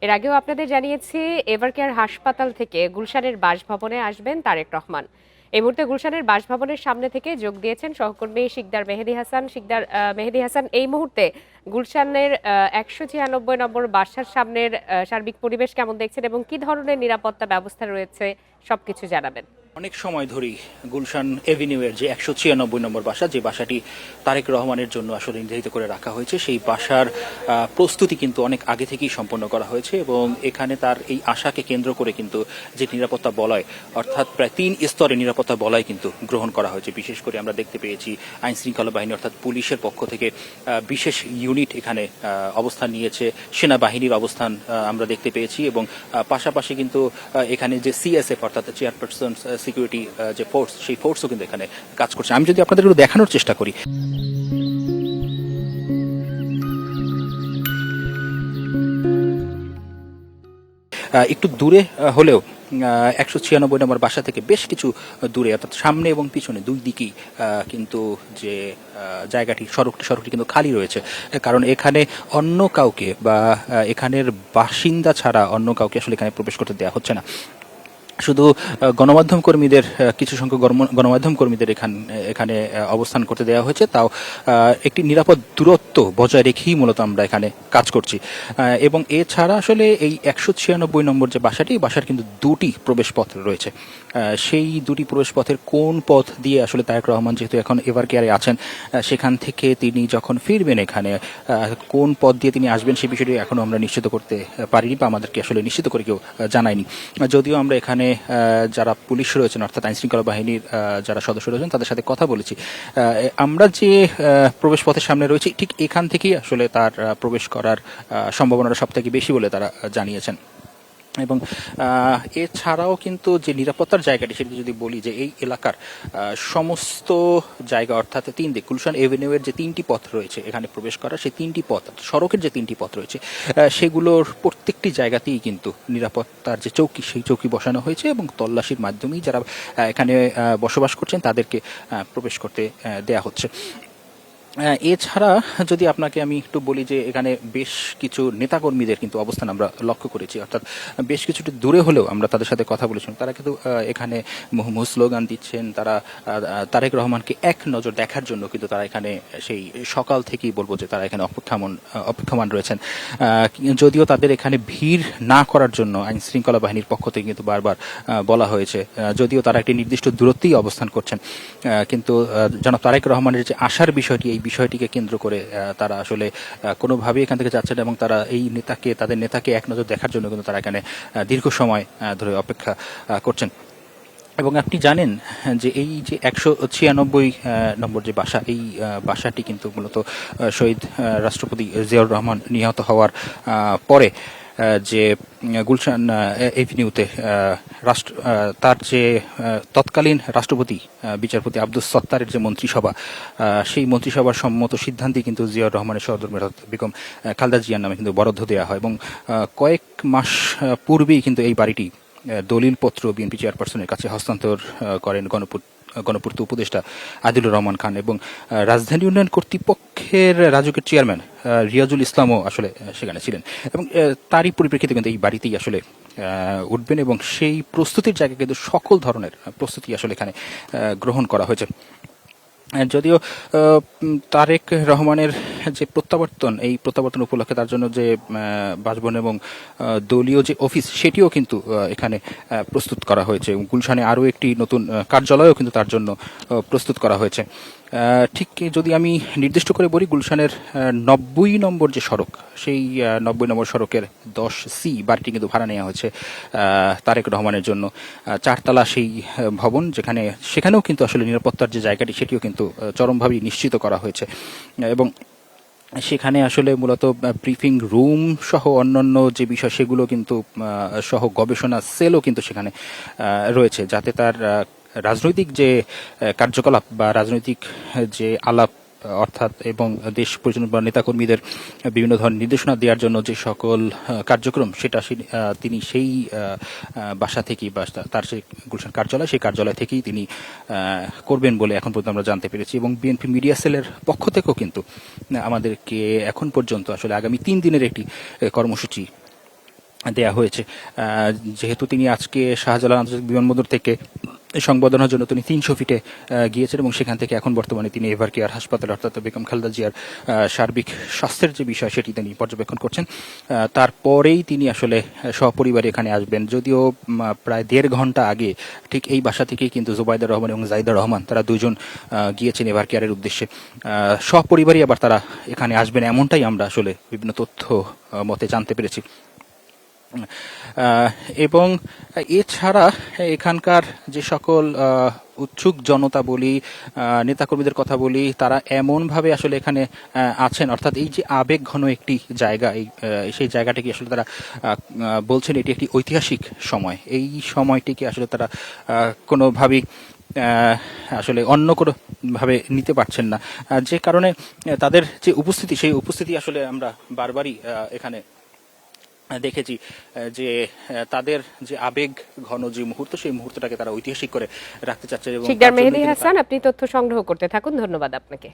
এর আগেও আপনাদের জানিয়েছি এভারকেয়ার হাসপাতাল থেকে গুলশানের বাসভবনে আসবেন তারেক রহমান। এই মুহূর্তে গুলশানের বাসভবনের সামনে থেকে যোগ দিয়েছেন সহকর্মী শিকদার মেহেদী হাসান। মেহেদী হাসান, এই মুহূর্তে গুলশানের 196 নম্বর বাসার সামনের সার্বিক পরিবেশ কেমন দেখছেন এবং কি ধরনের নিরাপত্তা ব্যবস্থা রয়েছে সবকিছু জানাবেন। অনেক সময় ধরেই গুলশান এভিনিউয়ের যে 196 নম্বর বাসা, যে বাসাটি তারেক রহমানের জন্য আসলে নির্ধারিত করে রাখা হয়েছে, সেই বাসার প্রস্তুতি কিন্তু অনেক আগে থেকেই সম্পন্ন করা হয়েছে এবং এখানে তার এই আশাকে কেন্দ্র করে কিন্তু যে নিরাপত্তা বলয়, অর্থাৎ প্রায় 3 স্তরে নিরাপত্তা বলয় কিন্তু গ্রহণ করা হয়েছে। বিশেষ করে আমরা দেখতে পেয়েছি আইন শৃঙ্খলা বাহিনী অর্থাৎ পুলিশের পক্ষ থেকে বিশেষ ইউনিট এখানে অবস্থান নিয়েছে, সেনাবাহিনীর অবস্থান আমরা দেখতে পেয়েছি এবং পাশাপাশি কিন্তু এখানে যে সিএসএফ অর্থাৎ চেয়ারপারসন সিকিউরিটি যে ফোর্স, সেই ফোর্সও কিন্তু এখানে কাজ করছে। আমি যদি আপনাদের একটু দেখানোর চেষ্টা করি, একটু দূরে হলেও 196 নম্বর বাসা থেকে বেশ কিছু দূরে, অর্থাৎ সামনে এবং পিছনে দুই দিকেই কিন্তু যে জায়গাটি, সড়কটি কিন্তু খালি রয়েছে। কারণ এখানে অন্য কাউকে বা এখানের বাসিন্দা ছাড়া অন্য কাউকে আসলে এখানে প্রবেশ করতে দেওয়া হচ্ছে না। শুধু গণমাধ্যম কর্মীদের, কিছু সংখ্যক গণমাধ্যম কর্মীদের এখানে অবস্থান করতে দেওয়া হয়েছে, তাও একটি নিরাপদ দূরত্ব বজায় রেখেই মূলত আমরা এখানে কাজ করছি। এবং এছাড়া আসলে এই 196 নম্বর যে বাসাটি, বাসার কিন্তু দুটি প্রবেশ পথ রয়েছে। সেই দুটি প্রবেশ পথের কোন পথ দিয়ে আসলে তারেক রহমান যেহেতু এখন এভারকেয়ারে আছেন, সেখান থেকে তিনি যখন ফিরবেন এখানে কোন পথ দিয়ে তিনি আসবেন সেই বিষয়টি এখনো আমরা নিশ্চিত করতে পারিনি বা আমাদেরকে আসলে নিশ্চিত করে কেউ জানায়নি। যদিও আমরা এখানে যারা পুলিশ রয়েছেন অর্থাৎ আইন শৃঙ্খলা বাহিনীর যারা সদস্য রয়েছেন তাদের সাথে কথা বলেছি, আমরা যে প্রবেশ পথের সামনে রয়েছে ঠিক এখান থেকেই আসলে তার প্রবেশ করার সম্ভাবনাটা সব থেকে বেশি বলে তারা জানিয়েছেন। এবং এছাড়াও কিন্তু যে নিরাপত্তার জায়গাটি, সেটি যদি বলি যে এই এলাকার সমস্ত জায়গা অর্থাৎ তিন দিক, গুলশান এভিনিউয়ের যে 3টি পথ রয়েছে এখানে প্রবেশ করার, সেই 3টি পথ, সড়কের যে 3টি পথ রয়েছে সেগুলোর প্রত্যেকটি জায়গাতেই কিন্তু নিরাপত্তার যে চৌকি, সেই চৌকি বসানো হয়েছে এবং তল্লাশির মাধ্যমেই যারা এখানে বসবাস করছেন তাদেরকে প্রবেশ করতে দেয়া হচ্ছে। এছাড়া যদি আপনাকে আমি একটু বলি যে এখানে বেশ কিছু নেতাকর্মীদের কিন্তু অবস্থান আমরা লক্ষ্য করেছি, অর্থাৎ বেশ কিছুটা দূরে হলেও আমরা তাদের সাথে কথা বলেছিলাম। তারা কিন্তু এখানে মুহুর্মুহু স্লোগান দিচ্ছেন, তারা তারেক রহমানকে এক নজর দেখার জন্য কিন্তু তারা এখানে সেই সকাল থেকেই বলবো যে তারা এখানে অপেক্ষমান রয়েছেন। যদিও তাদের এখানে ভিড় না করার জন্য আইন শৃঙ্খলা বাহিনীর পক্ষ থেকে কিন্তু বারবার বলা হয়েছে, যদিও তারা একটি নির্দিষ্ট দূরত্বেই অবস্থান করছেন, কিন্তু জনাব তারেক রহমানের যে আসার বিষয়টি, এই বিষয়টিকে কেন্দ্র করে তারা আসলে কোনোভাবেই এখান থেকে যাচ্ছেন এবং তারা এই তাদের নেতাকে এক নজর দেখার জন্য কিন্তু তারা এখানে দীর্ঘ সময় ধরে অপেক্ষা করছেন। এবং আপনি জানেন যে এই যে 196 নম্বর যে বাসা, এই বাসাটি কিন্তু মূলত শহীদ রাষ্ট্রপতি জিয়াউর রহমান নিহত হওয়ার পরে যে গুলশান এভিনিউতে তার যে তৎকালীন রাষ্ট্রপতি বিচারপতি আব্দুস সত্তারের যে মন্ত্রিসভা, সেই মন্ত্রিসভার সম্মত সিদ্ধান্তে কিন্তু জিয়াউর রহমানের সহধর্মিণী বেগম খালেদা জিয়ার নামে কিন্তু বরাদ্দ দেওয়া হয় এবং কয়েক মাস পূর্বেই কিন্তু এই বাড়িটি দলিলপত্র বিএনপি চেয়ারপারসনের কাছে হস্তান্তর করেন গণপূর্ত উপদেষ্টা আদিলুর রহমান খান এবং রাজধানী উন্নয়ন কর্তৃপক্ষের রাজুকের চেয়ারম্যান রিয়াজুল ইসলামও আসলে সেখানে ছিলেন এবং তারই পরিপ্রেক্ষিতে কিন্তু এই বাড়িতেই আসলে উঠবেন এবং সেই প্রস্তুতির জায়গায় কিন্তু সকল ধরনের প্রস্তুতি আসলে এখানে গ্রহণ করা হয়েছে। যদিও তারেক রহমানের যে প্রত্যাবর্তন, এই প্রত্যাবর্তন উপলক্ষে তার জন্য যে বাসভবন এবং দলীয় যে অফিস, সেটিও কিন্তু এখানে প্রস্তুত করা হয়েছে। গুলশানে আরও একটি নতুন কার্যালয়ও কিন্তু তার জন্য প্রস্তুত করা হয়েছে। ঠিক যদি আমি নির্দিষ্ট করে বলি, গুলশানের 90 নম্বর যে সড়ক, সেই 90 নম্বর সড়কের 10C বাড়িটি কিন্তু ভাড়া নেওয়া হয়েছে তারেক রহমানের জন্য। 4তলা সেই ভবন, সেখানেও কিন্তু আসলে নিরাপত্তার যে জায়গাটি, সেটিও কিন্তু চরমভাবেই নিশ্চিত করা হয়েছে এবং সেখানে আসলে মূলত ব্রিফিং রুম সহ অন্যান্য যে বিষয়, সেগুলো কিন্তু সহ গবেষণা সেলও কিন্তু সেখানে রয়েছে, যাতে তার রাজনৈতিক যে কার্যকলাপ বা রাজনৈতিক যে আলাপ অর্থাৎ এবং দেশ পরিচালনা বা নেতাকর্মীদের বিভিন্ন ধরনের নির্দেশনা দেওয়ার জন্য যে সকল কার্যক্রম, সেটা তিনি সেই বাসা থেকেই বা তার সেই গুলশান কার্যালয়, সেই কার্যালয় থেকেই তিনি করবেন বলে এখন পর্যন্ত আমরা জানতে পেরেছি। এবং বিএনপি মিডিয়া সেলের পক্ষ থেকেও কিন্তু আমাদেরকে এখন পর্যন্ত আসলে আগামী 3 দিনের একটি কর্মসূচি দেয়া হয়েছে। যেহেতু তিনি আজকে শাহজালাল আন্তর্জাতিক বিমানবন্দর থেকে সংবর্ধনার জন্য তিনি 300 ফিটে গিয়েছেন এবং সেখান থেকে এখন বর্তমানে তিনি এভার কেয়ার হাসপাতাল অর্থাৎ বেগম খালেদা জিয়ার সার্বিক স্বাস্থ্যের যে বিষয় সেটি তিনি পর্যবেক্ষণ করছেন। তারপরেই তিনি আসলে সপরিবারে এখানে আসবেন, যদিও প্রায় 1.5 ঘন্টা আগে ঠিক এই বাসা থেকেই কিন্তু জুবাইদা রহমান এবং জাইদা রহমান তারা দুজন গিয়েছেন এভার কেয়ারের উদ্দেশ্যে। সপরিবারই আবার তারা এখানে আসবেন এমনটাই আমরা আসলে বিভিন্ন তথ্য মতে জানতে পেরেছি। এবং এছাড়া এখানকার যে সকল উৎসুক জনতা বলি, নেতাকর্মীদের কথা বলি, তারা এমনভাবে আসলে এখানে আছেন, অর্থাৎ এই যে আবেগ ঘন একটি জায়গা, সেই জায়গাটিকে আসলে তারা বলছেন এটি একটি ঐতিহাসিক সময়। এই সময়টিকে আসলে তারা কোনোভাবেই আসলে অন্য কোনো ভাবে নিতে পারছেন না, যে কারণে তাদের যে উপস্থিতি সেই উপস্থিতি আসলে আমরা বারবারই এখানে দেখেছি যে তাদের যে আবেগ ঘন যে মুহূর্ত সেই মুহূর্তটাকে তারা ঐতিহাসিক করে রাখতে চাচ্ছে। এবং শিকদার মেহেদী হাসান, আপনি তথ্য সংগ্রহ করতে থাকুন, ধন্যবাদ আপনাকে।